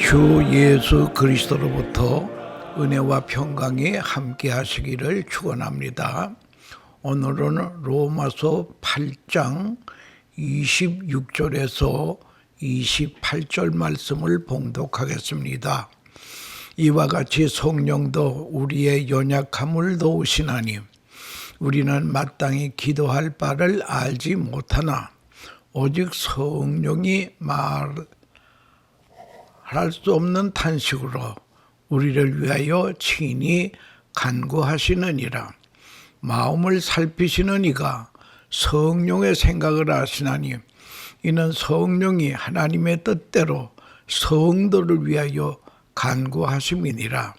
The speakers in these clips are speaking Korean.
주 예수 그리스도로부터 은혜와 평강이 함께 하시기를 축원합니다. 오늘은 로마서 8장 26절에서 28절 말씀을 봉독하겠습니다. 이와 같이 성령도 우리의 연약함을 도우시나니 우리는 마땅히 기도할 바를 알지 못하나 오직 성령이 말할 수 없는 탄식으로 우리를 위하여 친히 간구하시느니라. 마음을 살피시는 이가 성령의 생각을 아시나니 이는 성령이 하나님의 뜻대로 성도를 위하여 간구하심이니라.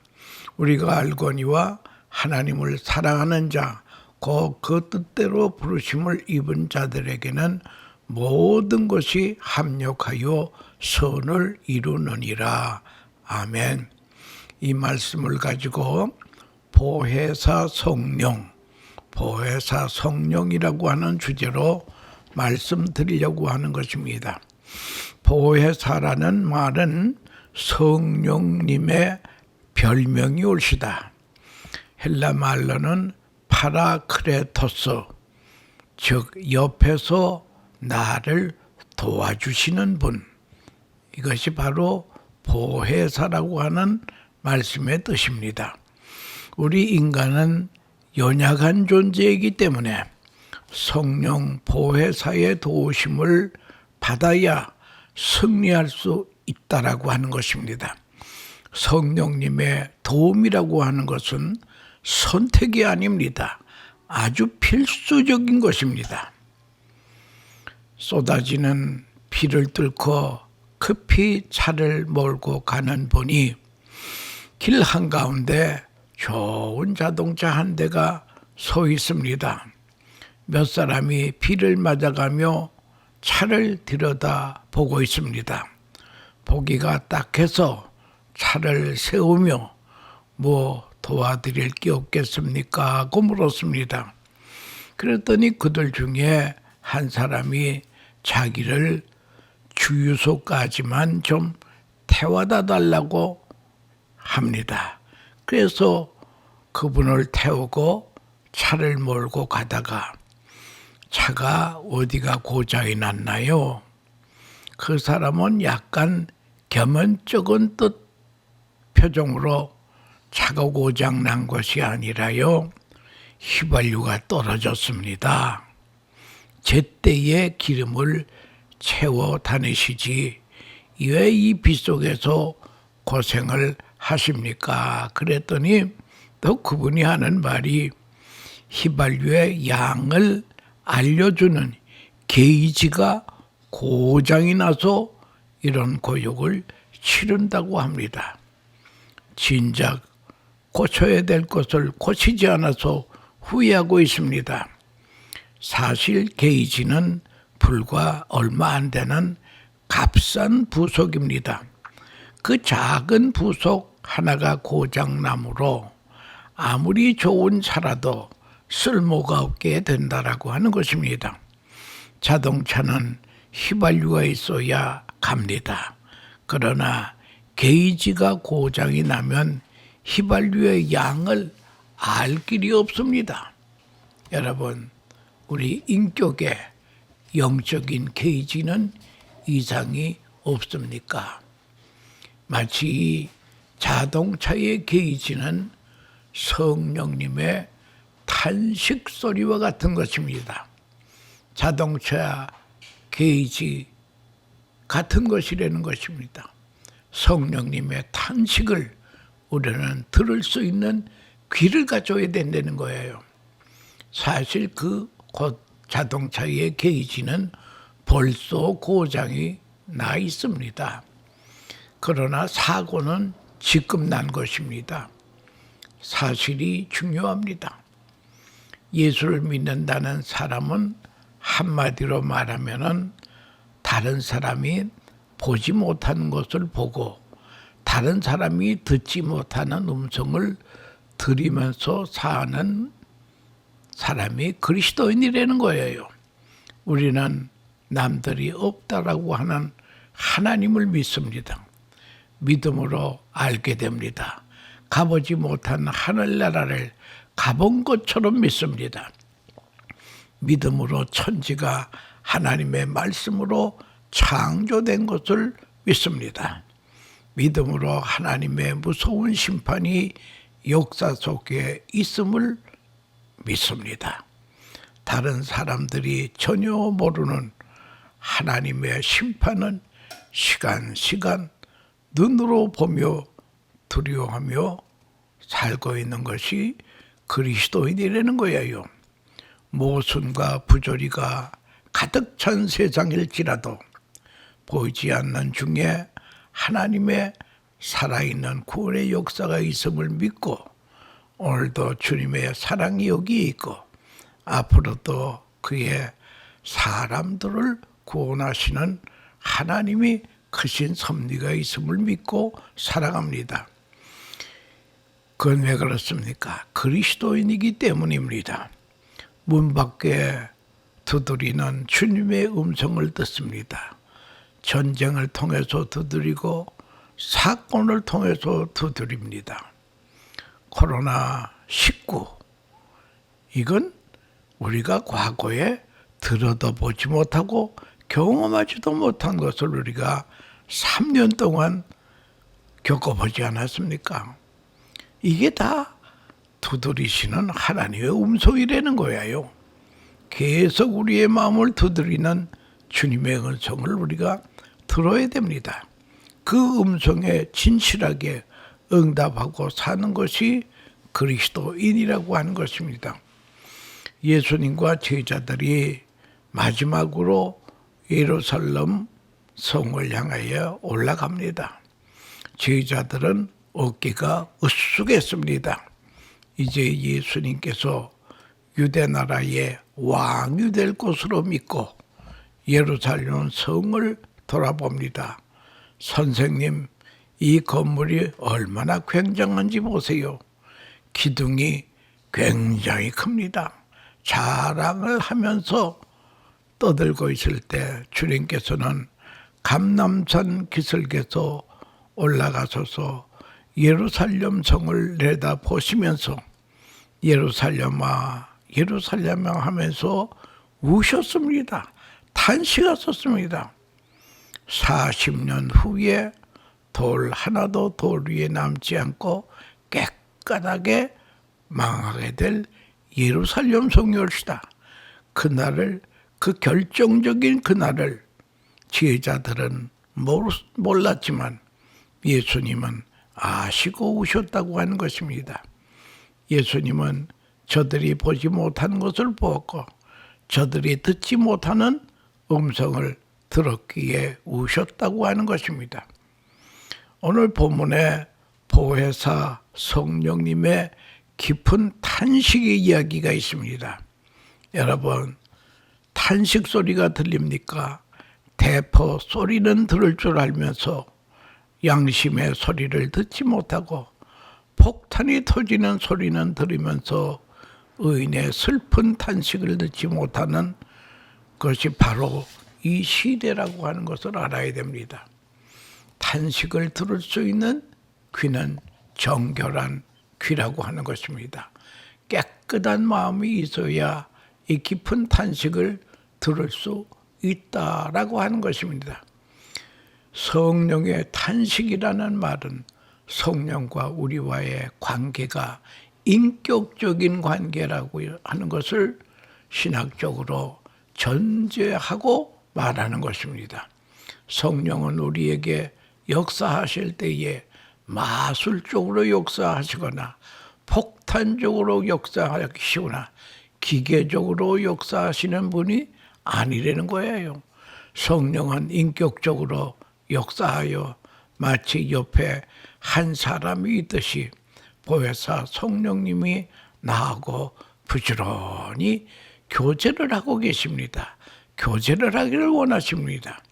우리가 알거니와 하나님을 사랑하는 자 곧 그 뜻대로 부르심을 입은 자들에게는 모든 것이 합력하여 선을 이루느니라. 아멘. 이 말씀을 가지고 보혜사 성령이라고 하는 주제로 말씀드리려고 하는 것입니다. 보혜사라는 말은 성령님의 별명이 옳시다. 헬라 말로는 파라크레토스, 즉 옆에서 나를 도와주시는 분, 이것이 바로 보혜사라고 하는 말씀의 뜻입니다. 우리 인간은 연약한 존재이기 때문에 성령 보혜사의 도우심을 받아야 승리할 수 있다라고 하는 것입니다. 성령님의 도움이라고 하는 것은 선택이 아닙니다. 아주 필수적인 것입니다. 쏟아지는 비를 뚫고 급히 차를 몰고 가는 분이 길 한가운데 좋은 자동차 한 대가 서 있습니다. 몇 사람이 비를 맞아가며 차를 들여다보고 있습니다. 보기가 딱해서 차를 세우며 뭐 도와드릴 게 없겠습니까? 하고 물었습니다. 그랬더니 그들 중에 한 사람이 자기를 주유소까지만 좀 태워다 달라고 합니다. 그래서 그분을 태우고 차를 몰고 가다가 차가 어디가 고장이 났나요? 그 사람은 약간 겸연쩍은 듯 표정으로 차가 고장 난 것이 아니라요, 휘발유가 떨어졌습니다. 제때에 기름을 채워 다니시지 왜 이 빗속에서 고생을 하십니까? 그랬더니 또 그분이 하는 말이 휘발유의 양을 알려주는 게이지가 고장이 나서 이런 고역을 치른다고 합니다. 진작 고쳐야 될 것을 고치지 않아서 후회하고 있습니다. 사실 게이지는 불과 얼마 안 되는 값싼 부속입니다. 그 작은 부속 하나가 고장나므로 아무리 좋은 차라도 쓸모가 없게 된다라고 하는 것입니다. 자동차는 휘발유가 있어야 갑니다. 그러나 게이지가 고장이 나면 휘발유의 양을 알 길이 없습니다. 여러분, 우리 인격의 영적인 게이지는 이상이 없습니까? 마치 이 자동차의 게이지는 성령님의 탄식 소리와 같은 것입니다. 자동차 게이지 같은 것이라는 것입니다. 성령님의 탄식을 우리는 들을 수 있는 귀를 가져야 된다는 거예요. 사실 그 자동차의 게이지는 벌써 고장이 나 있습니다. 그러나 사고는 지금 난 것입니다. 사실이 중요합니다. 예수를 믿는다는 사람은 한마디로 말하면은 다른 사람이 보지 못하는 것을 보고 다른 사람이 듣지 못하는 음성을 들으면서 사는 사람이 그리스도인이라는 거예요. 우리는 남들이 없다라고 하는 하나님을 믿습니다. 믿음으로 알게 됩니다. 가보지 못한 하늘나라를 가본 것처럼 믿습니다. 믿음으로 천지가 하나님의 말씀으로 창조된 것을 믿습니다. 믿음으로 하나님의 무서운 심판이 역사 속에 있음을 믿습니다. 다른 사람들이 전혀 모르는 하나님의 심판은 시간 눈으로 보며 두려워하며 살고 있는 것이 그리스도인이라는 거예요. 모순과 부조리가 가득 찬 세상일지라도 보이지 않는 중에 하나님의 살아있는 구원의 역사가 있음을 믿고 오늘도 주님의 사랑이 여기 있고 앞으로도 그의 사람들을 구원하시는 하나님이 크신 섭리가 있음을 믿고 살아갑니다. 그건 왜 그렇습니까? 그리스도인이기 때문입니다. 문 밖에 두드리는 주님의 음성을 듣습니다. 전쟁을 통해서 두드리고 사건을 통해서 두드립니다. 코로나19 이건 우리가 과거에 들어도 보지 못하고 경험하지도 못한 것을 우리가 3년 동안 겪어보지 않았습니까? 이게 다 두드리시는 하나님의 음성이라는 거예요. 계속 우리의 마음을 두드리는 주님의 음성을 우리가 들어야 됩니다. 그 음성에 진실하게 응답하고 사는 것이 그리스도인이라고 하는 것입니다. 예수님과 제자들이 마지막으로 예루살렘 성을 향하여 올라갑니다. 제자들은 어깨가 으쓱했습니다. 이제 예수님께서 유대 나라의 왕이 될 것으로 믿고 예루살렘 성을 돌아봅니다. 선생님, 이 건물이 얼마나 굉장한지 보세요. 기둥이 굉장히 큽니다. 자랑을 하면서 떠들고 있을 때 주님께서는 감람산 기슭에서 올라가셔서 예루살렘 성을 내다보시면서 예루살렘아 예루살렘아 하면서 우셨습니다. 탄식하셨습니다. 40년 후에 돌 하나도 돌 위에 남지 않고 깨끗하게 망하게 될 예루살렘 성이올시다. 그날을 그 결정적인 그날을 제자들은 몰랐지만 예수님은 아시고 우셨다고 하는 것입니다. 예수님은 저들이 보지 못한 것을 보았고 저들이 듣지 못하는 음성을 들었기에 우셨다고 하는 것입니다. 오늘 본문에 보혜사 성령님의 깊은 탄식의 이야기가 있습니다. 여러분, 탄식 소리가 들립니까? 대포 소리는 들을 줄 알면서 양심의 소리를 듣지 못하고 폭탄이 터지는 소리는 들으면서 의인의 슬픈 탄식을 듣지 못하는 것이 바로 이 시대라고 하는 것을 알아야 됩니다. 탄식을 들을 수 있는 귀는 정결한 귀라고 하는 것입니다. 깨끗한 마음이 있어야 이 깊은 탄식을 들을 수 있다라고 하는 것입니다. 성령의 탄식이라는 말은 성령과 우리와의 관계가 인격적인 관계라고 하는 것을 신학적으로 전제하고 말하는 것입니다. 성령은 우리에게 역사하실 때에 마술적으로 역사하시거나 폭탄적으로 역사하시거나 기계적으로 역사하시는 분이 아니라는 거예요. 성령은 인격적으로 역사하여 마치 옆에 한 사람이 있듯이 보혜사 성령님이 나하고 부지런히 교제를 하고 계십니다. 교제를 하기를 원하십니다.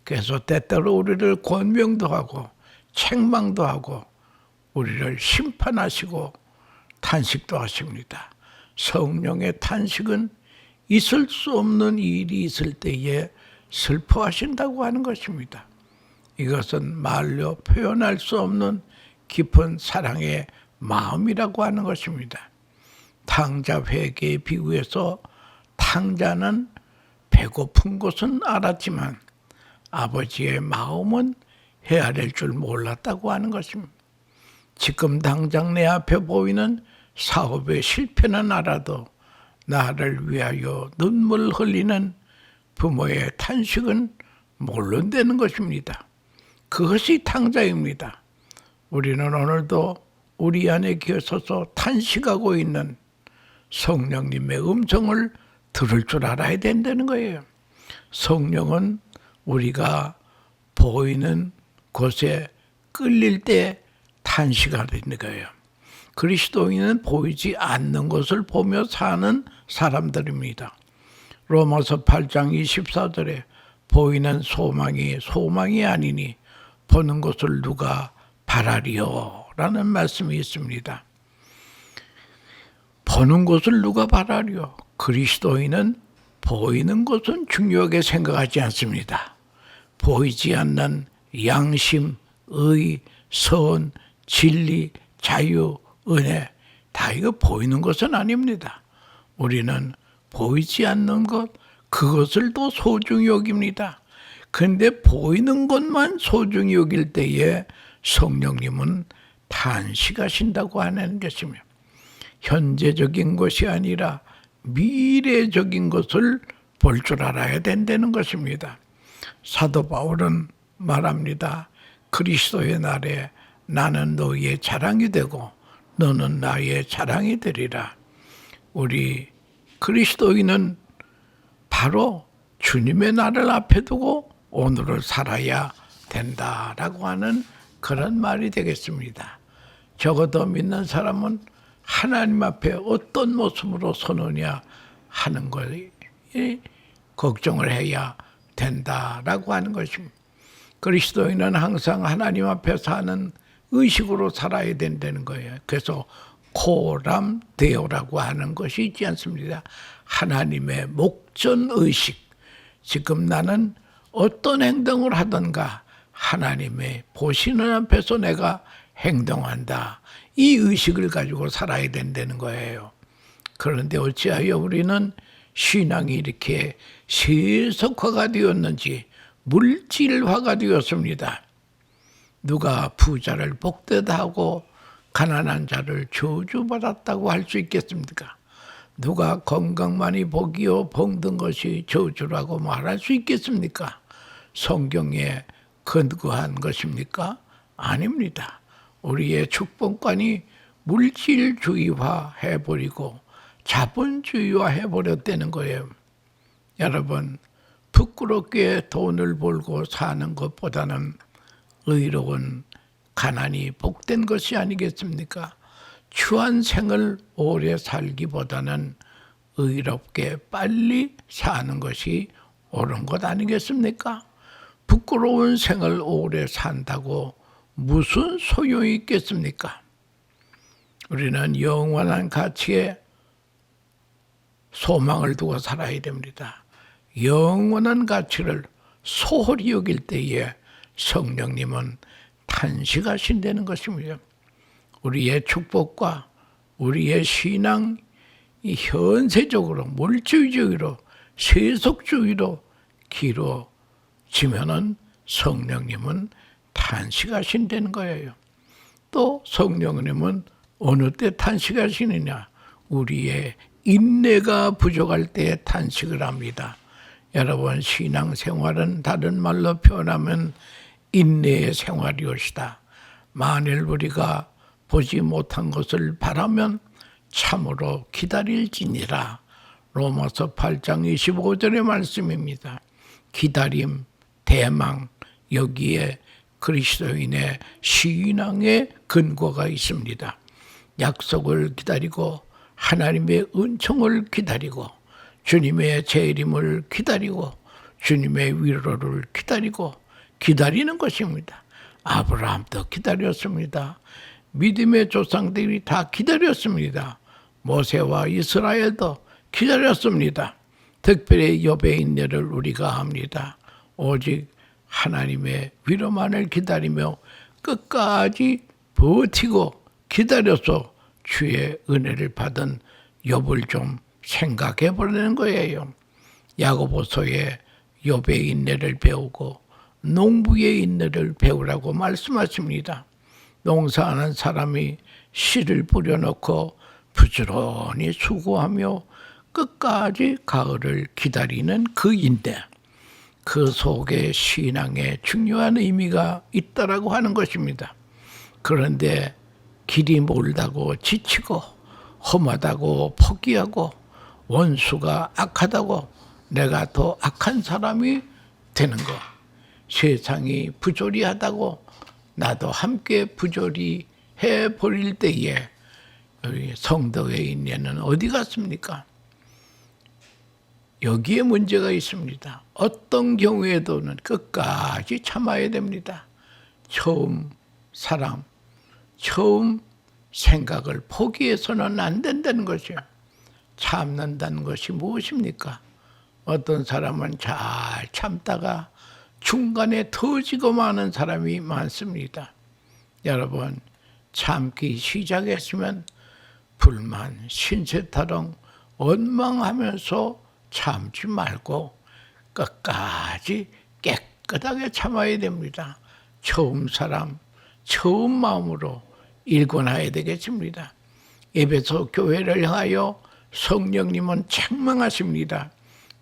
그래서 때때로 우리를 권명도 하고 책망도 하고 우리를 심판하시고 탄식도 하십니다. 성령의 탄식은 있을 수 없는 일이 있을 때에 슬퍼하신다고 하는 것입니다. 이것은 말로 표현할 수 없는 깊은 사랑의 마음이라고 하는 것입니다. 탕자 회개에 비유해서 탕자는 배고픈 것은 알았지만 아버지의 마음은 헤아릴 줄 몰랐다고 하는 것입니다. 지금 당장 내 앞에 보이는 사업의 실패는 알아도 나를 위하여 눈물 흘리는 부모의 탄식은 모른다는 것입니다. 그것이 탕자입니다. 우리는 오늘도 우리 안에 계셔서 탄식하고 있는 성령님의 음성을 들을 줄 알아야 된다는 거예요. 성령은 우리가 보이는 곳에 끌릴 때 탄식하는 거예요. 그리스도인은 보이지 않는 것을 보며 사는 사람들입니다. 로마서 8장 24절에 보이는 소망이 아니니 보는 것을 누가 바라리요? 라는 말씀이 있습니다. 보는 것을 누가 바라리요? 그리스도인은 보이는 것은 중요하게 생각하지 않습니다. 보이지 않는 양심, 의, 선, 진리, 자유, 은혜 다 이거 보이는 것은 아닙니다. 우리는 보이지 않는 것, 그것을 더 소중히 여깁니다. 그런데 보이는 것만 소중히 여길 때에 성령님은 탄식하신다고 하는 것이며 현재적인 것이 아니라 미래적인 것을 볼 줄 알아야 된다는 것입니다. 사도 바울은 말합니다. 그리스도의 날에 나는 너희의 자랑이 되고 너는 나의 자랑이 되리라. 우리 그리스도인은 바로 주님의 날을 앞에 두고 오늘을 살아야 된다라고 하는 그런 말이 되겠습니다. 적어도 믿는 사람은 하나님 앞에 어떤 모습으로 서느냐 하는 것에 걱정을 해야 된다라고 하는 것입니다. 그리스도인은 항상 하나님 앞에 사는 의식으로 살아야 된다는 거예요. 그래서 코람 데오라고 하는 것이 있지 않습니다. 하나님의 목전의식. 지금 나는 어떤 행동을 하든가 하나님의 보시는 앞에서 내가 행동한다. 이 의식을 가지고 살아야 된다는 거예요. 그런데 어찌하여 우리는 신앙이 이렇게 세속화가 되었는지 물질화가 되었습니다. 누가 부자를 복되다 하고 가난한 자를 저주받았다고 할 수 있겠습니까? 누가 건강만이 복이요 병든 것이 저주라고 말할 수 있겠습니까? 성경에 근거한 것입니까? 아닙니다. 우리의 축복관이 물질주의화 해버리고 자본주의화 해버렸다는 거예요. 여러분, 부끄럽게 돈을 벌고 사는 것보다는 의로운 가난이 복된 것이 아니겠습니까? 추한 생을 오래 살기보다는 의롭게 빨리 사는 것이 옳은 것 아니겠습니까? 부끄러운 생을 오래 산다고 무슨 소용이 있겠습니까? 우리는 영원한 가치에 소망을 두고 살아야 됩니다. 영원한 가치를 소홀히 여길 때에 성령님은 탄식하신다는 것입니다. 우리의 축복과 우리의 신앙이 현세적으로 물질주의로 세속주의로 길어지면은 성령님은 탄식하신다는 거예요. 또 성령님은 어느 때 탄식하시느냐? 우리의 인내가 부족할 때 탄식을 합니다. 여러분, 신앙생활은 다른 말로 표현하면 인내의 생활이옵시다. 만일 우리가 보지 못한 것을 바라면 참으로 기다릴지니라. 로마서 8장 25절의 말씀입니다. 기다림, 대망, 여기에 그리스도인의 신앙의 근거가 있습니다. 약속을 기다리고 하나님의 은총을 기다리고 주님의 재림을 기다리고 주님의 위로를 기다리고 기다리는 것입니다. 아브라함도 기다렸습니다. 믿음의 조상들이 다 기다렸습니다. 모세와 이스라엘도 기다렸습니다. 특별히 욥의 인내를 우리가 합니다. 오직 하나님의 위로만을 기다리며 끝까지 버티고 기다려서 주의 은혜를 받은 욥을 좀 생각해 보려는 거예요. 야고보서에 욥의 인내를 배우고 농부의 인내를 배우라고 말씀하십니다. 농사하는 사람이 씨를 뿌려놓고 부지런히 수고하며 끝까지 가을을 기다리는 그 인내, 그 속에 신앙에 중요한 의미가 있다라고 하는 것입니다. 그런데 길이 멀다고 지치고 험하다고 포기하고 원수가 악하다고 내가 더 악한 사람이 되는 것, 세상이 부조리하다고 나도 함께 부조리 해버릴 때에 우리 성도의 인내는 어디 갔습니까? 여기에 문제가 있습니다. 어떤 경우에도는 끝까지 참아야 됩니다. 처음 사랑, 처음 생각을 포기해서는 안 된다는 것이요. 참는다는 것이 무엇입니까? 어떤 사람은 잘 참다가 중간에 터지고 마는 사람이 많습니다. 여러분, 참기 시작했으면 불만, 신세타령 원망하면서 참지 말고 끝까지 깨끗하게 참아야 됩니다. 처음 사람, 처음 마음으로 일궈놔야 되겠습니다. 에베소 교회를 향하여 성령님은 책망하십니다.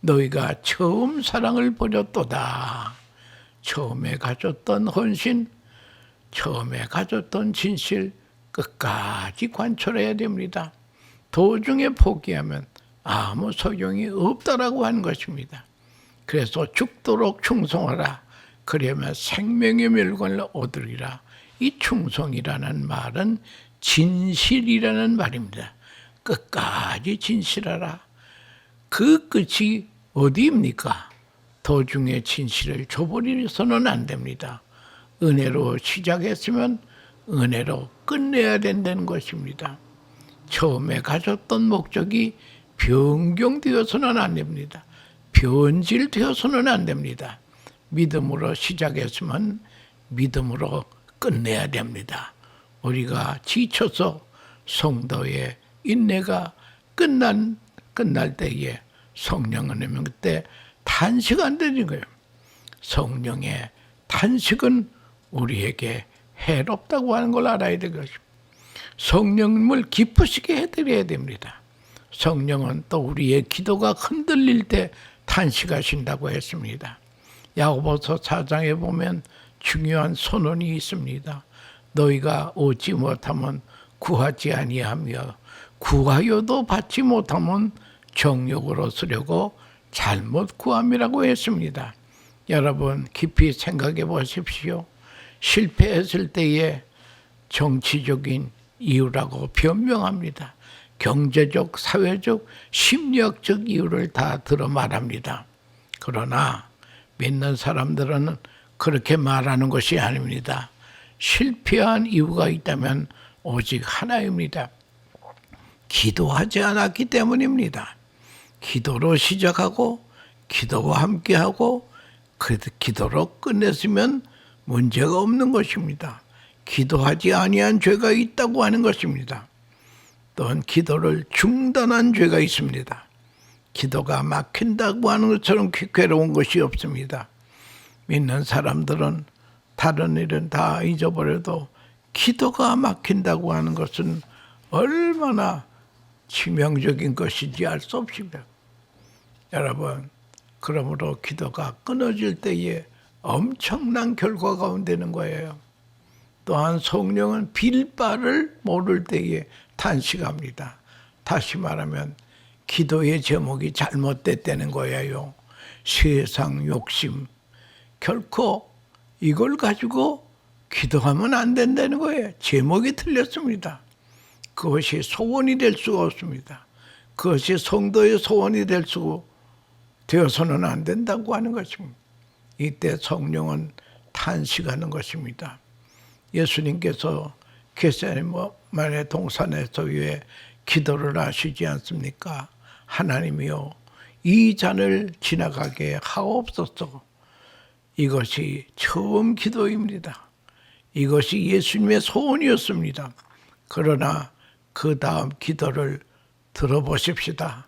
너희가 처음 사랑을 버렸도다. 처음에 가졌던 헌신, 처음에 가졌던 진실 끝까지 관철해야 됩니다. 도중에 포기하면 아무 소용이 없다라고 하는 것입니다. 그래서 죽도록 충성하라. 그러면 생명의 멸관을 얻으리라. 이 충성이라는 말은 진실이라는 말입니다. 끝까지 진실하라. 그 끝이 어디입니까? 도중에 진실을 저버리서는 안 됩니다. 은혜로 시작했으면 은혜로 끝내야 된다는 것입니다. 처음에 가졌던 목적이 변경되어서는 안 됩니다. 변질되어서는 안 됩니다. 믿음으로 시작했으면 믿음으로 끝내야 됩니다. 우리가 지쳐서 성도의 인내가 끝날 때에 성령은 그때 탄식한 되는 거예요. 성령의 탄식은 우리에게 해롭다고 하는 걸 알아야 될 것입니다. 성령님을 기쁘시게 해드려야 됩니다. 성령은 또 우리의 기도가 흔들릴 때 탄식하신다고 했습니다. 야고보서 4장에 보면 중요한 선언이 있습니다. 너희가 얻지 못하면 구하지 아니하며 구하여도 받지 못하면 정욕으로 쓰려고 잘못 구함이라고 했습니다. 여러분 깊이 생각해 보십시오. 실패했을 때에 정치적인 이유라고 변명합니다. 경제적, 사회적, 심리학적 이유를 다 들어 말합니다. 그러나 믿는 사람들은 그렇게 말하는 것이 아닙니다. 실패한 이유가 있다면 오직 하나입니다. 기도하지 않았기 때문입니다. 기도로 시작하고 기도와 함께하고 그 기도로 끝냈으면 문제가 없는 것입니다. 기도하지 아니한 죄가 있다고 하는 것입니다. 또한 기도를 중단한 죄가 있습니다. 기도가 막힌다고 하는 것처럼 괴로운 것이 없습니다. 믿는 사람들은 다른 일은 다 잊어버려도 기도가 막힌다고 하는 것은 얼마나 치명적인 것인지 알 수 없습니다. 여러분, 그러므로 기도가 끊어질 때에 엄청난 결과가 온다는 거예요. 또한 성령은 빌 바를 모를 때에 탄식합니다. 다시 말하면 기도의 제목이 잘못됐다는 거예요. 세상 욕심, 결코 이걸 가지고 기도하면 안 된다는 거예요. 제목이 틀렸습니다. 그것이 소원이 될 수가 없습니다. 그것이 성도의 소원이 될 수가 되어서는 안 된다고 하는 것입니다. 이때 성령은 탄식하는 것입니다. 예수님께서 겟세마네 동산에서 왜 기도를 하시지 않습니까? 하나님이여 이 잔을 지나가게 하옵소서. 이것이 처음 기도입니다. 이것이 예수님의 소원이었습니다. 그러나 그 다음 기도를 들어보십시다.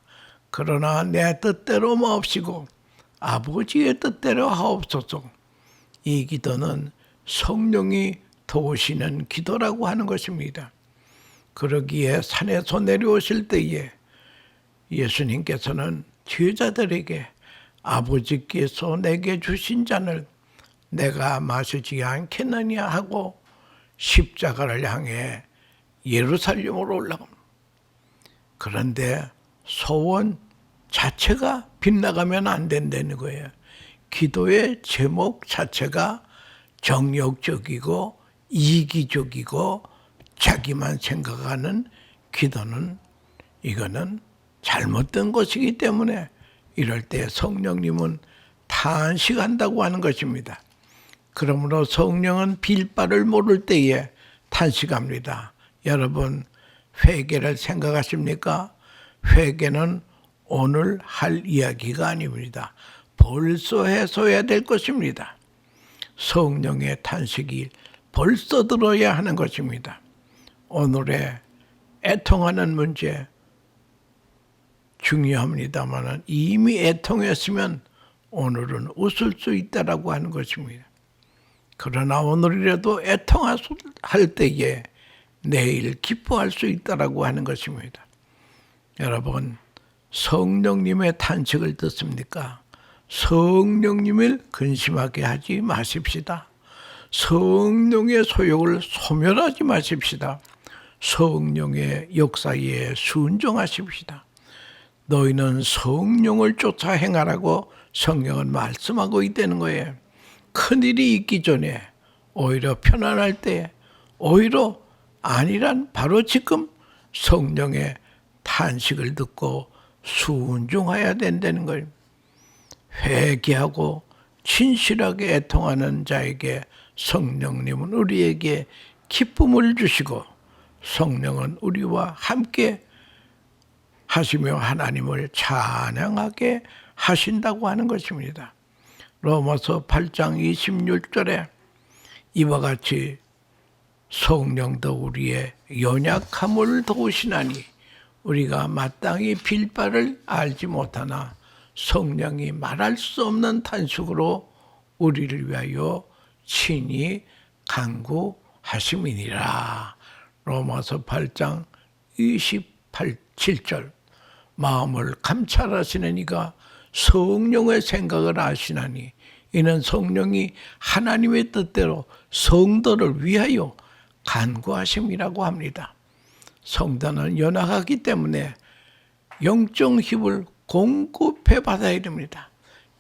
그러나 내 뜻대로 마옵시고 아버지의 뜻대로 하옵소서. 이 기도는 성령이 도우시는 기도라고 하는 것입니다. 그러기에 산에서 내려오실 때에 예수님께서는 제자들에게 아버지께서 내게 주신 잔을 내가 마시지 않겠느냐 하고 십자가를 향해 예루살렘으로 올라갑니다. 그런데 소원 자체가 빗나가면 안 된다는 거예요. 기도의 제목 자체가 정욕적이고 이기적이고 자기만 생각하는 기도는 이거는 잘못된 것이기 때문에 이럴 때 성령님은 탄식한다고 하는 것입니다. 그러므로 성령은 빌 바를 모를 때에 탄식합니다. 여러분 회개를 생각하십니까? 회개는 오늘 할 이야기가 아닙니다. 벌써 해소해야 될 것입니다. 성령의 탄식이 벌써 들어야 하는 것입니다. 오늘의 애통하는 문제 중요합니다만 이미 애통했으면 오늘은 웃을 수 있다라고 하는 것입니다. 그러나 오늘이라도 애통할 때에 내일 기뻐할 수 있다라고 하는 것입니다. 여러분 성령님의 탄식을 듣습니까? 성령님을 근심하게 하지 마십시다. 성령의 소욕을 소멸하지 마십시다. 성령의 역사에 순종하십시다. 너희는 성령을 쫓아 행하라고 성경은 말씀하고 있다는 거예요. 큰일이 있기 전에 오히려 편안할 때 오히려 아니란 바로 지금 성령의 탄식을 듣고 순종해야 된다는 거예요. 회개하고 진실하게 애통하는 자에게 성령님은 우리에게 기쁨을 주시고 성령은 우리와 함께 하시며 하나님을 찬양하게 하신다고 하는 것입니다. 로마서 8장 26절에 이와 같이 성령도 우리의 연약함을 도우시나니 우리가 마땅히 빌 바를 알지 못하나 성령이 말할 수 없는 탄식으로 우리를 위하여 친히 간구하심이니라. 로마서 8장 27절 마음을 감찰하시는 이가 성령의 생각을 아시나니 이는 성령이 하나님의 뜻대로 성도를 위하여 간구하심이라고 합니다. 성도는 연약하기 때문에 영적 힘을 공급해 받아야 됩니다.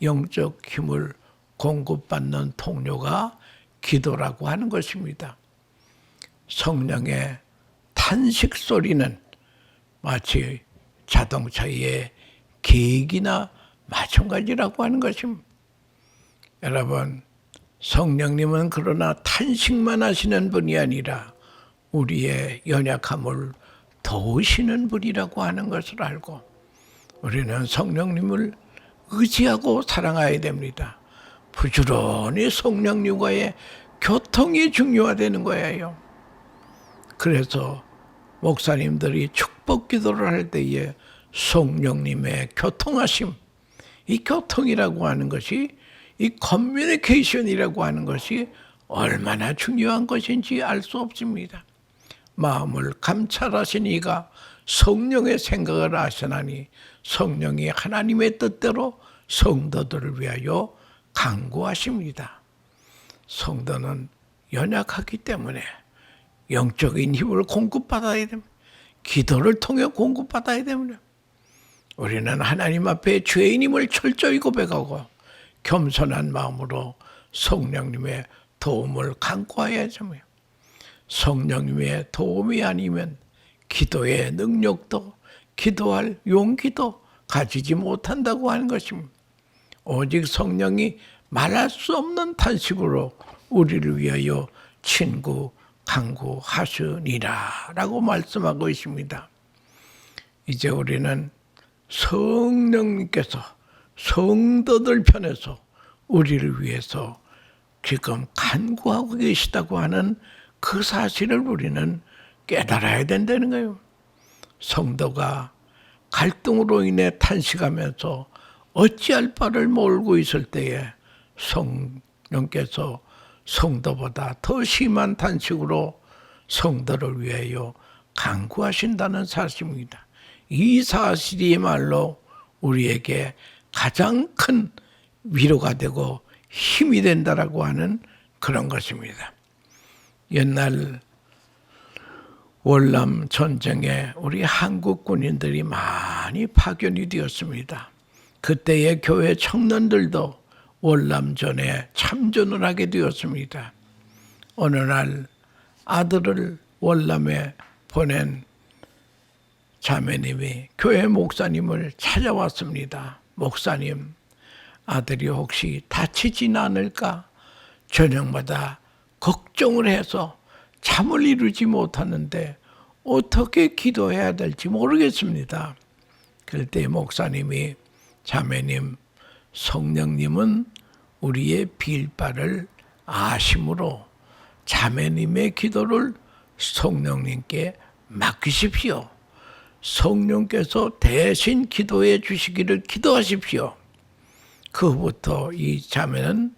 영적 힘을 공급받는 통로가 기도라고 하는 것입니다. 성령의 탄식 소리는 마치 자동차의 계기나 마찬가지라고 하는 것입니다. 여러분, 성령님은 그러나 탄식만 하시는 분이 아니라 우리의 연약함을 도우시는 분이라고 하는 것을 알고 우리는 성령님을 의지하고 사랑해야 됩니다. 부지런히 성령님과의 교통이 중요하다는 거예요. 그래서 목사님들이 축복 기도를 할 때에 성령님의 교통하심, 이 교통이라고 하는 것이 이 커뮤니케이션이라고 하는 것이 얼마나 중요한 것인지 알 수 없습니다. 마음을 감찰하신 이가 성령의 생각을 아시나니 성령이 하나님의 뜻대로 성도들을 위하여 간구하십니다. 성도는 연약하기 때문에 영적인 힘을 공급받아야 됩니다. 기도를 통해 공급받아야 됩니다. 우리는 하나님 앞에 죄인임을 철저히 고백하고 겸손한 마음으로 성령님의 도움을 간구해야 합니다. 성령님의 도움이 아니면 기도의 능력도 기도할 용기도 가지지 못한다고 하는 것입니다. 오직 성령이 말할 수 없는 탄식으로 우리를 위하여 친구 간구하시니라 라고 말씀하고 있습니다. 이제 우리는 성령님께서 성도들 편에서 우리를 위해서 지금 간구하고 계시다고 하는 그 사실을 우리는 깨달아야 된다는 거예요. 성도가 갈등으로 인해 탄식하면서 어찌할 바를 모르고 있을 때에 성령께서 성도보다 더 심한 탄식으로 성도를 위하여 간구하신다는 사실입니다. 이 사실이야말로 우리에게 가장 큰 위로가 되고 힘이 된다라고 하는 그런 것입니다. 옛날 월남 전쟁에 우리 한국 군인들이 많이 파견이 되었습니다. 그때의 교회 청년들도 월남전에 참전을 하게 되었습니다. 어느 날 아들을 월남에 보낸 자매님이 교회 목사님을 찾아왔습니다. 목사님, 아들이 혹시 다치진 않을까? 저녁마다 걱정을 해서 잠을 이루지 못하는데 어떻게 기도해야 될지 모르겠습니다. 그럴 때 목사님이 자매님, 성령님은 우리의 빌바를 아심으로 자매님의 기도를 성령님께 맡기십시오. 성령께서 대신 기도해 주시기를 기도하십시오. 그 후부터 이 자매는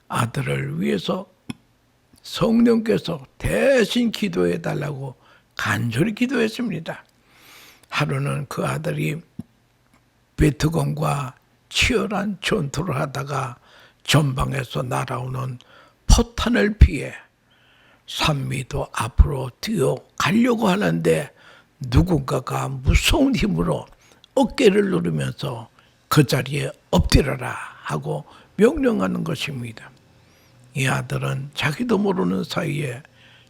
아들을 위해서 성령께서 대신 기도해 달라고 간절히 기도했습니다. 하루는 그 아들이 베트콩과 치열한 전투를 하다가 전방에서 날아오는 포탄을 피해 3미터 앞으로 뛰어가려고 하는데 누군가가 무서운 힘으로 어깨를 누르면서 그 자리에 엎드려라 하고 명령하는 것입니다. 이 아들은 자기도 모르는 사이에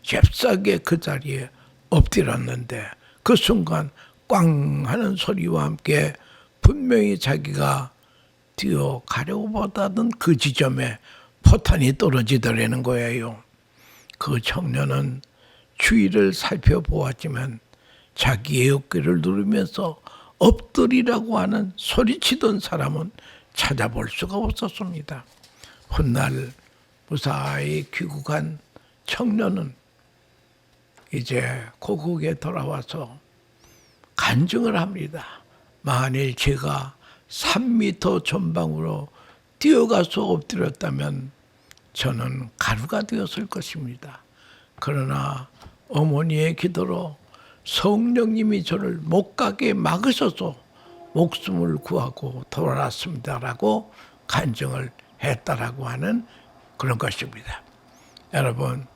잽싸게 그 자리에 엎드렸는데 그 순간 꽝 하는 소리와 함께 분명히 자기가 뛰어가려고 보다던 그 지점에 포탄이 떨어지더라는 거예요. 그 청년은 주위를 살펴보았지만 자기의 어깨를 누르면서 엎드리라고 하는 소리치던 사람은 찾아볼 수가 없었습니다. 훗날 무사히 귀국한 청년은 이제 고국에 돌아와서 간증을 합니다. 만일 제가 3미터 전방으로 뛰어가서 엎드렸다면 저는 가루가 되었을 것입니다. 그러나 어머니의 기도로 성령님이 저를 못 가게 막으셔서 목숨을 구하고 돌아왔습니다라고 간증을 했다라고 하는 그런 것입니다. 여러분,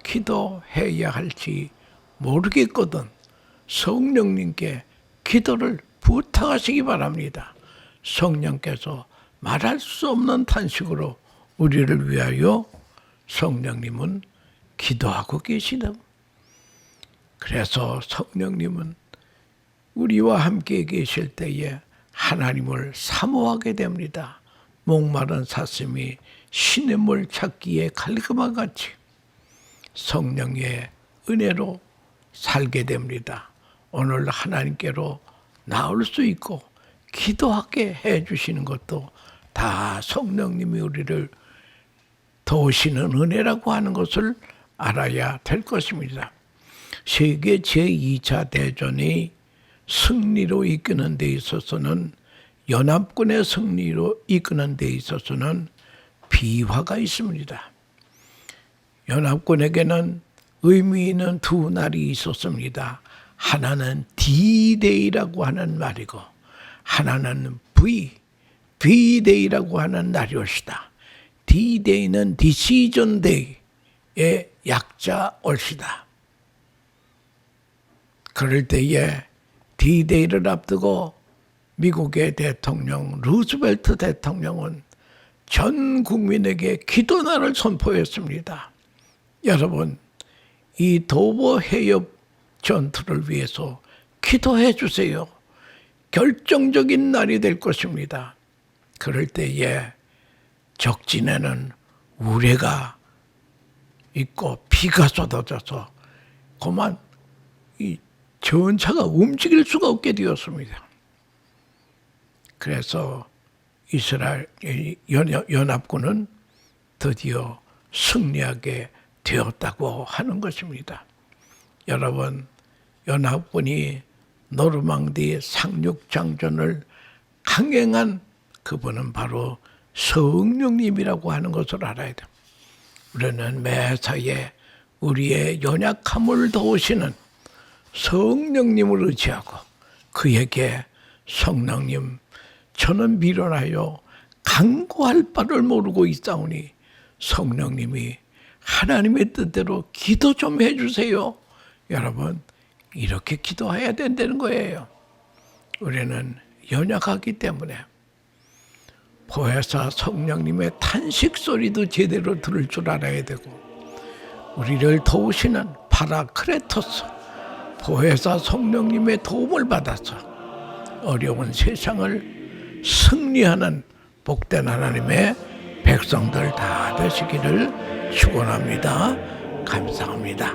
기도해야 할지 모르겠거든 성령님께 기도를 부탁하시기 바랍니다. 성령께서 말할 수 없는 탄식으로 우리를 위하여 성령님은 기도하고 계시다. 그래서 성령님은 우리와 함께 계실 때에 하나님을 사모하게 됩니다. 목마른 사슴이 시냇물 찾기에 갈 것과 같이 성령의 은혜로 살게 됩니다. 오늘 하나님께로 나올 수 있고 기도하게 해주시는 것도 다 성령님이 우리를 도우시는 은혜라고 하는 것을 알아야 될 것입니다. 세계 제2차 대전이 승리로 이끄는 데 있어서는 연합군의 승리로 이끄는 데 있어서는 비화가 있습니다. 연합군에게는 의미 있는 두 날이 있었습니다. 하나는 D-Day라고 하는 말이고 하나는 V-Day라고 하는 날이었다. D-Day는 Decision Day의 약자 옳시다. 그럴 때에 D-Day를 앞두고 미국의 대통령 루즈벨트 대통령은 전 국민에게 기도날을 선포했습니다. 여러분, 이 도보 해협 전투를 위해서 기도해 주세요. 결정적인 날이 될 것입니다. 그럴 때에 적진에는 우레가 있고 비가 쏟아져서 그만 이 전차가 움직일 수가 없게 되었습니다. 그래서 이스라엘 연합군은 드디어 승리하게 되었다고 하는 것입니다. 여러분, 연합군이 노르망디 상륙작전을 강행한 그분은 바로 성령님이라고 하는 것을 알아야 돼요. 우리는 매사에 우리의 연약함을 도우시는 성령님을 의지하고 그에게 성령님, 저는 미련하여 간구할 바를 모르고 있사오니 성령님이 하나님의 뜻대로 기도 좀 해주세요. 여러분, 이렇게 기도해야 된다는 거예요. 우리는 연약하기 때문에 보혜사 성령님의 탄식 소리도 제대로 들을 줄 알아야 되고, 우리를 도우시는 파라크레토스 보혜사 성령님의 도움을 받아서 어려운 세상을 승리하는 복된 하나님의 백성들 다 되시기를 축원합니다. 감사합니다.